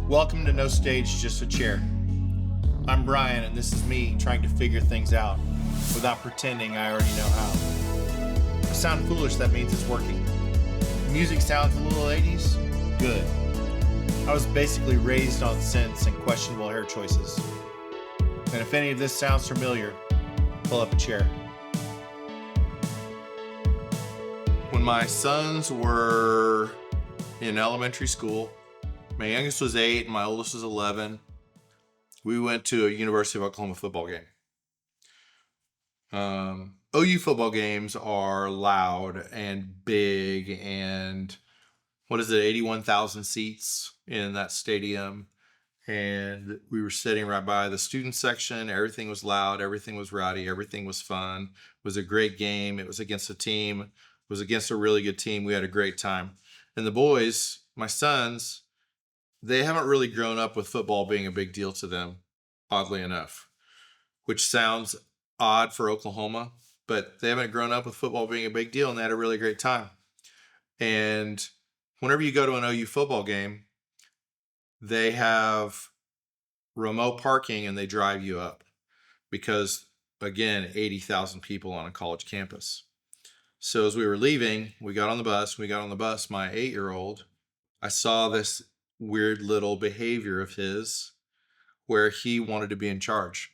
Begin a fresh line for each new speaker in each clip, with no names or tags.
Welcome to No Stage, Just a Chair. I'm Brian, and this is me trying to figure things out without pretending I already know how. If I sound foolish, that means it's working. The music sounds a little 80s? Good. I was basically raised on scents and questionable hair choices. And if any of this sounds familiar, pull up a chair. When my sons were in elementary school, my youngest was 8 and my oldest was 11. We went to a University of Oklahoma football game. OU football games are loud and big, and 81,000 seats in that stadium. And we were sitting right by the student section. Everything was loud, everything was rowdy, everything was fun. It was a great game. It was against a really good team. We had a great time. And the boys, my sons, they haven't really grown up with football being a big deal to them, oddly enough, which sounds odd for Oklahoma, but they haven't grown up with football being a big deal, and they had a really great time. And whenever you go to an OU football game, they have remote parking and they drive you up because, again, 80,000 people on a college campus. So as we were leaving, we got on the bus. My 8-year-old, I saw this weird little behavior of his where he wanted to be in charge.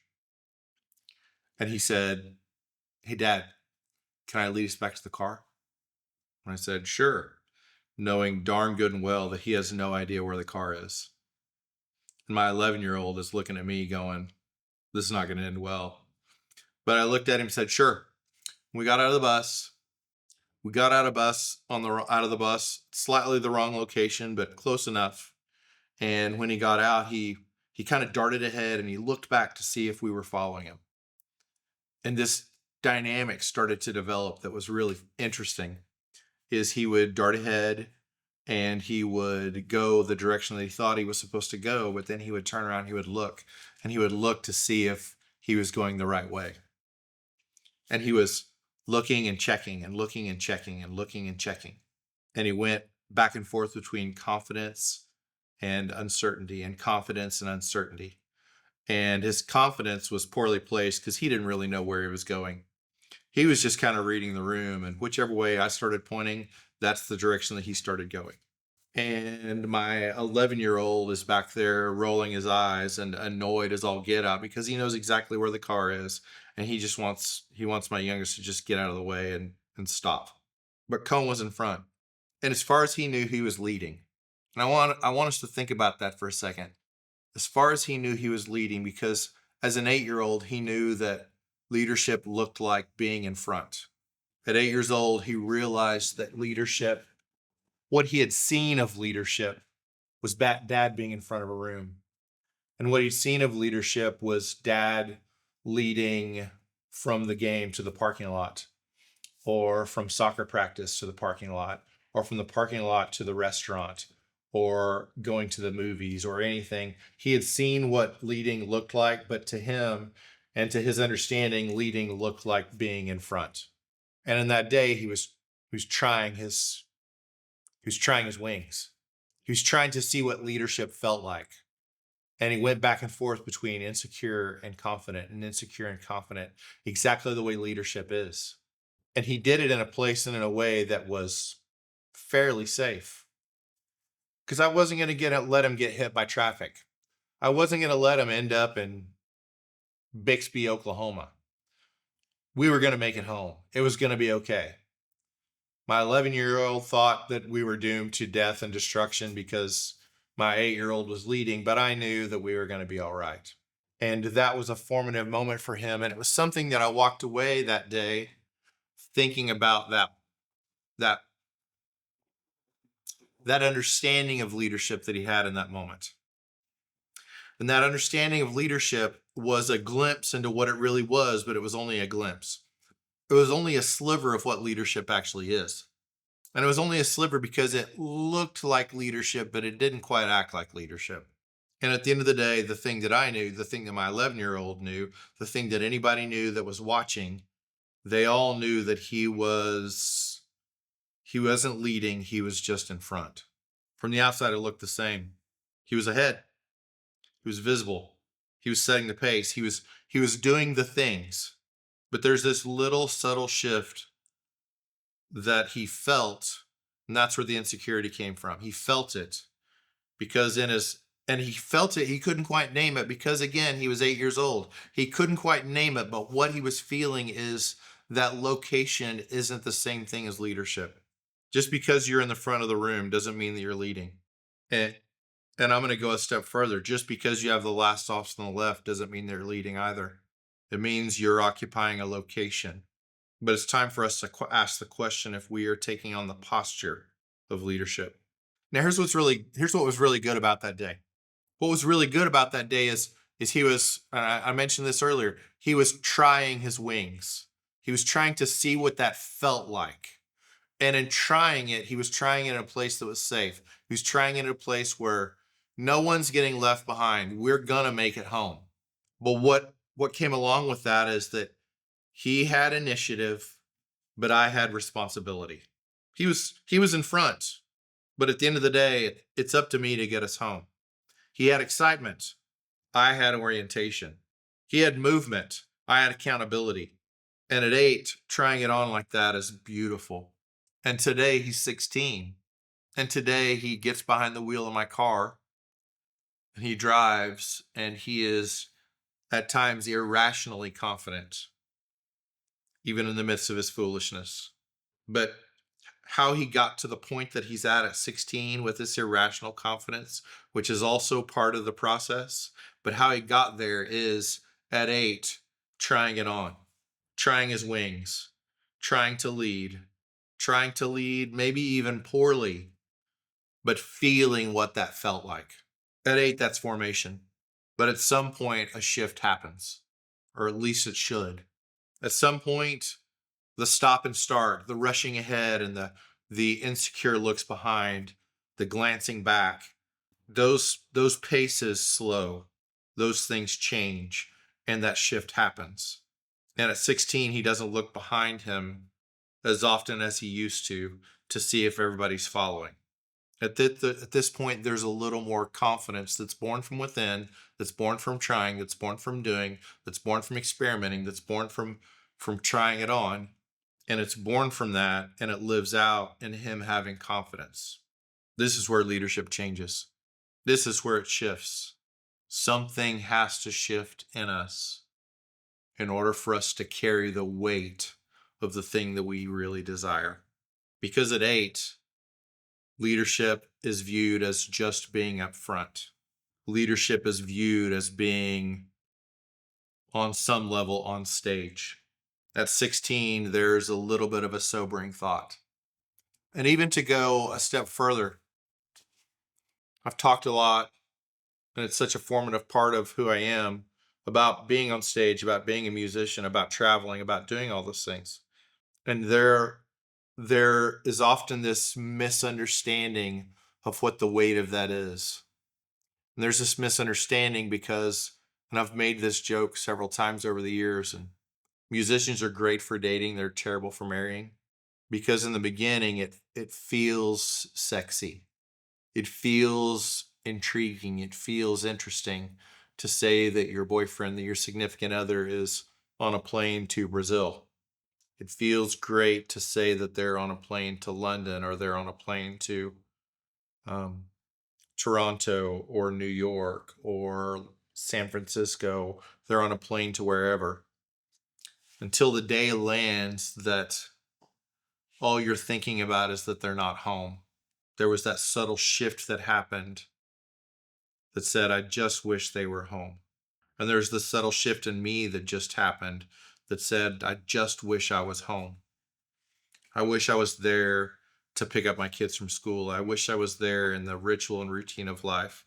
And he said, "Hey, Dad, can I lead us back to the car?" And I said, "Sure," knowing darn good and well that he has no idea where the car is. And my 11-year-old is looking at me going, "This is not going to end well." But I looked at him and said, "Sure." We got out of the bus. Out of the bus, slightly the wrong location, but close enough. And when he got out, he kind of darted ahead and he looked back to see if we were following him. And this dynamic started to develop that was really interesting. Is he would dart ahead and he would go the direction that he thought he was supposed to go, but then he would turn around, he would look to see if he was going the right way. And he was looking and checking and looking and checking and looking and checking. And he went back and forth between confidence and uncertainty and confidence and uncertainty. And his confidence was poorly placed because he didn't really know where he was going. He was just kind of reading the room, and whichever way I started pointing, that's the direction that he started going. And my 11-year-old is back there rolling his eyes and annoyed as all get out because he knows exactly where the car is. And he wants my youngest to just get out of the way and stop. But Cone was in front. And as far as he knew, he was leading. And I want us to think about that for a second. As far as he knew, he was leading because as an 8-year-old, he knew that leadership looked like being in front. At 8 years old, he realized that leadership, what he had seen of leadership, was Dad being in front of a room. And what he'd seen of leadership was Dad leading from the game to the parking lot, or from soccer practice to the parking lot, or from the parking lot to the restaurant, or going to the movies or anything. He had seen what leading looked like, but to him and to his understanding, leading looked like being in front. And in that day, he was trying his wings. He was trying to see what leadership felt like. And he went back and forth between insecure and confident, exactly the way leadership is. And he did it in a place and in a way that was fairly safe. Because I wasn't going to let him get hit by traffic. I wasn't going to let him end up in Bixby, Oklahoma. We were going to make it home. It was going to be okay. My 11-year-old thought that we were doomed to death and destruction because my 8-year-old was leading, but I knew that we were going to be all right. And that was a formative moment for him. And it was something that I walked away that day thinking about that understanding of leadership that he had in that moment. And that understanding of leadership was a glimpse into what it really was, but it was only a glimpse. It was only a sliver of what leadership actually is. And it was only a sliver because it looked like leadership, but it didn't quite act like leadership. And at the end of the day, the thing that I knew, the thing that my 11-year-old knew, the thing that anybody knew that was watching, they all knew that he wasn't leading, he was just in front. From the outside, it looked the same. He was ahead. He was visible. He was setting the pace. He was doing the things. But there's this little subtle shift that he felt, and that's where the insecurity came from. He felt it because and he felt it, he couldn't quite name it because again, he was 8 years old. He couldn't quite name it, but what he was feeling is that location isn't the same thing as leadership. Just because you're in the front of the room doesn't mean that you're leading. And and I'm going to go a step further. Just because you have the last officer on the left doesn't mean they're leading either. It means you're occupying a location. But it's time for us to ask the question if we are taking on the posture of leadership. Now, here's what was really good about that day. What was really good about that day is he was, I mentioned this earlier, he was trying his wings. He was trying to see what that felt like. And in trying it, he was trying it in a place that was safe. He was trying it in a place where no one's getting left behind. We're gonna make it home. But what came along with that is that he had initiative, but I had responsibility. He was in front, but at the end of the day, it's up to me to get us home. He had excitement. I had orientation. He had movement. I had accountability. And at 8, trying it on like that is beautiful. And today he's 16. And today he gets behind the wheel of my car and he drives and he is at times irrationally confident, even in the midst of his foolishness. But how he got to the point that he's at 16 with this irrational confidence, which is also part of the process, but how he got there is at 8, trying it on, trying his wings, trying to lead, maybe even poorly, but feeling what that felt like. At 8, that's formation. But at some point, a shift happens, or at least it should. At some point, the stop and start, the rushing ahead, and the insecure looks behind, the glancing back, those paces slow, those things change, and that shift happens. And at 16, he doesn't look behind him as often as he used to see if everybody's following. At this point, there's a little more confidence that's born from within, that's born from trying, that's born from doing, that's born from experimenting, that's born from trying it on. And it's born from that, and it lives out in him having confidence. This is where leadership changes. This is where it shifts. Something has to shift in us in order for us to carry the weight of the thing that we really desire. Because at 8, leadership is viewed as just being up front. Leadership is viewed as being on some level on stage. At 16, there's a little bit of a sobering thought. And even to go a step further, I've talked a lot, and it's such a formative part of who I am, about being on stage, about being a musician, about traveling, about doing all those things. And there is often this misunderstanding of what the weight of that is. And there's this misunderstanding because, and I've made this joke several times over the years, and musicians are great for dating, they're terrible for marrying. Because in the beginning, it feels sexy. It feels intriguing. It feels interesting to say that your boyfriend, that your significant other is on a plane to Brazil. It feels great to say that they're on a plane to London, or they're on a plane to Toronto or New York or San Francisco. They're on a plane to wherever. Until the day lands that all you're thinking about is that they're not home. There was that subtle shift that happened that said, I just wish they were home. And there's the subtle shift in me that just happened that said, I just wish I was home. I wish I was there to pick up my kids from school. I wish I was there in the ritual and routine of life.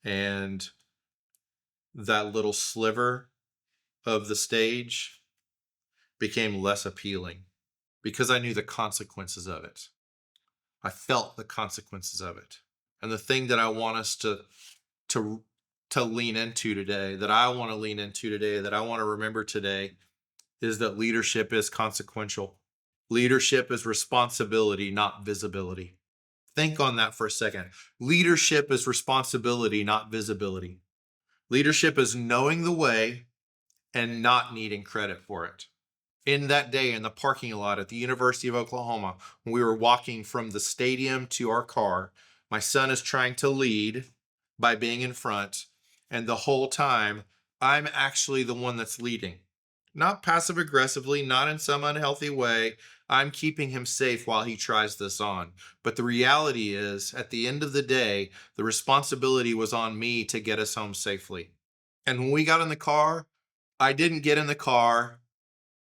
And that little sliver of the stage became less appealing because I knew the consequences of it. I felt the consequences of it. And the thing that I want us to lean into today, that I want to lean into today, that I want to remember today, is that leadership is consequential. Leadership is responsibility, not visibility. Think on that for a second. Leadership is responsibility, not visibility. Leadership is knowing the way and not needing credit for it. In that day in the parking lot at the University of Oklahoma, when we were walking from the stadium to our car, my son is trying to lead by being in front. And the whole time, I'm actually the one that's leading. Not passive aggressively, not in some unhealthy way. I'm keeping him safe while he tries this on. But the reality is, at the end of the day, the responsibility was on me to get us home safely. And when we got in the car, I didn't get in the car,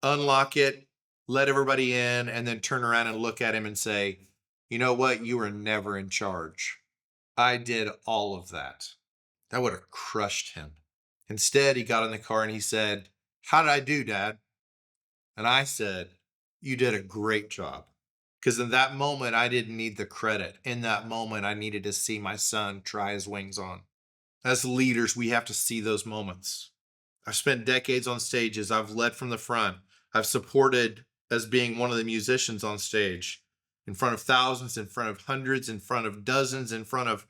unlock it, let everybody in, and then turn around and look at him and say, you know what? You were never in charge. I did all of that. That would have crushed him. Instead, he got in the car and he said, how did I do, Dad? And I said, you did a great job. Because in that moment, I didn't need the credit. In that moment, I needed to see my son try his wings on. As leaders, we have to see those moments. I've spent decades on stages. I've led from the front. I've supported as being one of the musicians on stage, in front of thousands, in front of hundreds, in front of dozens, in front of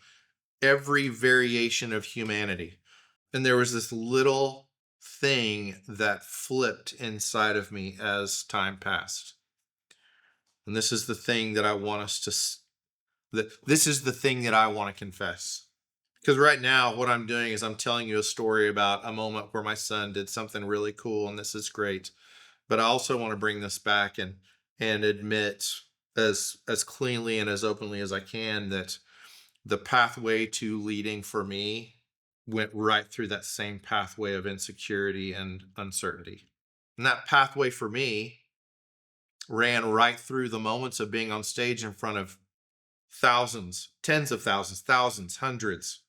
every variation of humanity. And there was this little thing that flipped inside of me as time passed. And this is the thing that I want us to, this is the thing that I want to confess. Because right now, what I'm doing is I'm telling you a story about a moment where my son did something really cool, and this is great. But I also want to bring this back and admit as cleanly and as openly as I can that the pathway to leading for me went right through that same pathway of insecurity and uncertainty. And that pathway for me ran right through the moments of being on stage in front of thousands, tens of thousands, hundreds,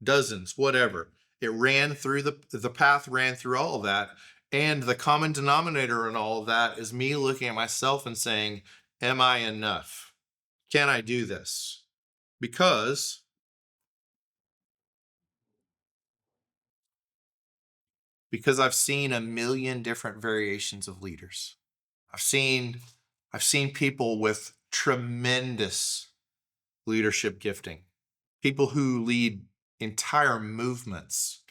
dozens, whatever. It ran through the path ran through all of that. And the common denominator in all of that is me looking at myself and saying, am I enough? Can I do this? Because I've seen a million different variations of leaders. I've seen people with tremendous leadership gifting, people who lead entire movements,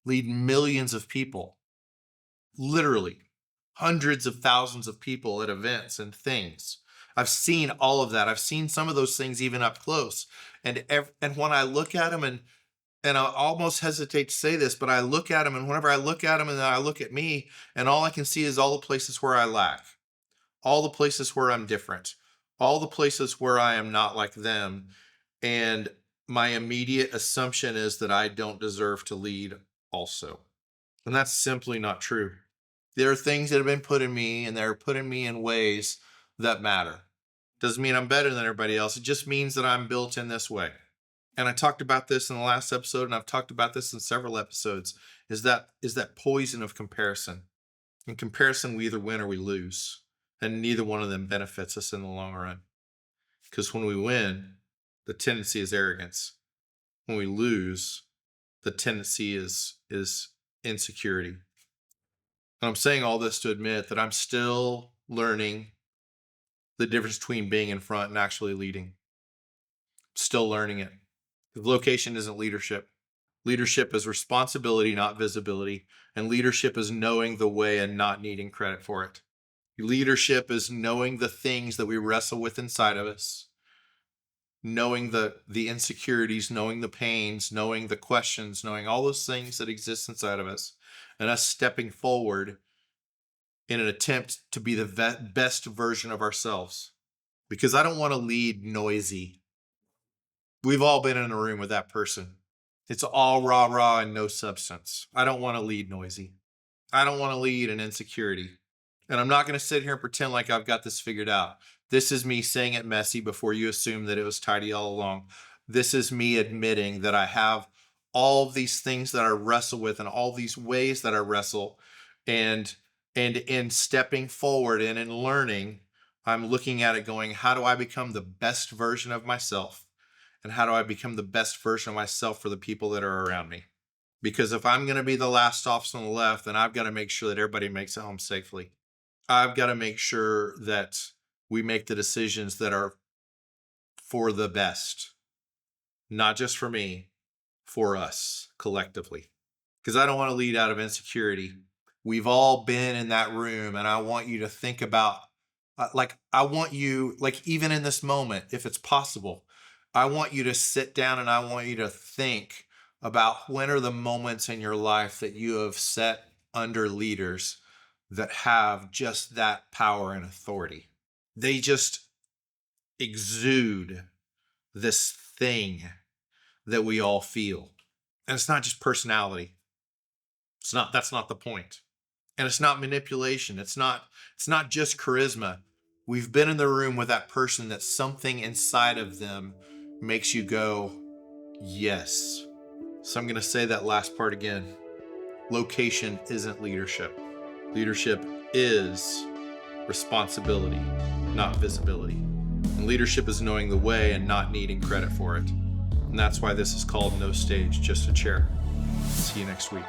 lead millions of people, literally hundreds of thousands of people at events and things. I've seen all of that. I've seen some of those things even up close. And when I look at them, and I almost hesitate to say this, but I look at them, and whenever I look at them and then I look at me, and all I can see is all the places where I lack, all the places where I'm different, all the places where I am not like them. And my immediate assumption is that I don't deserve to lead also. And that's simply not true. There are things that have been put in me, and they're put in me in ways that matter. Doesn't mean I'm better than everybody else. It just means that I'm built in this way. And I talked about this in the last episode, and I've talked about this in several episodes, is that poison of comparison. In comparison, we either win or we lose. And neither one of them benefits us in the long run. Because when we win, the tendency is arrogance. When we lose, the tendency is insecurity. And I'm saying all this to admit that I'm still learning the difference between being in front and actually leading. Still learning it. The location isn't leadership. Leadership is responsibility, not visibility. And leadership is knowing the way and not needing credit for it. Leadership is knowing the things that we wrestle with inside of us, knowing the insecurities, knowing the pains, knowing the questions, knowing all those things that exist inside of us, and us stepping forward in an attempt to be the best version of ourselves. Because I don't want to lead noisy. We've all been in a room with that person. It's all rah rah and no substance. I don't want to lead noisy. I don't want to lead in insecurity. And I'm not going to sit here and pretend like I've got this figured out. This is me saying it messy before you assume that it was tidy all along. This is me admitting that I have all of these things that I wrestle with and all these ways that I wrestle. And in stepping forward and in learning, I'm looking at it going, how do I become the best version of myself? And how do I become the best version of myself for the people that are around me? Because if I'm going to be the last stops on the left, then I've got to make sure that everybody makes it home safely. I've got to make sure that we make the decisions that are for the best, not just for me, for us collectively. Because I don't want to lead out of insecurity. We've all been in that room, and I want you to think about, I want you, like, even in this moment, if it's possible, I want you to sit down and I want you to think about when are the moments in your life that you have set under leaders that have just that power and authority. They just exude this thing that we all feel. And it's not just personality. That's not the point. And it's not manipulation. It's not just charisma. We've been in the room with that person that something inside of them makes you go, yes. So I'm going to say that last part again. Location isn't leadership. Leadership is responsibility, not visibility. And leadership is knowing the way and not needing credit for it. And that's why this is called No Stage, Just a Chair. See you next week.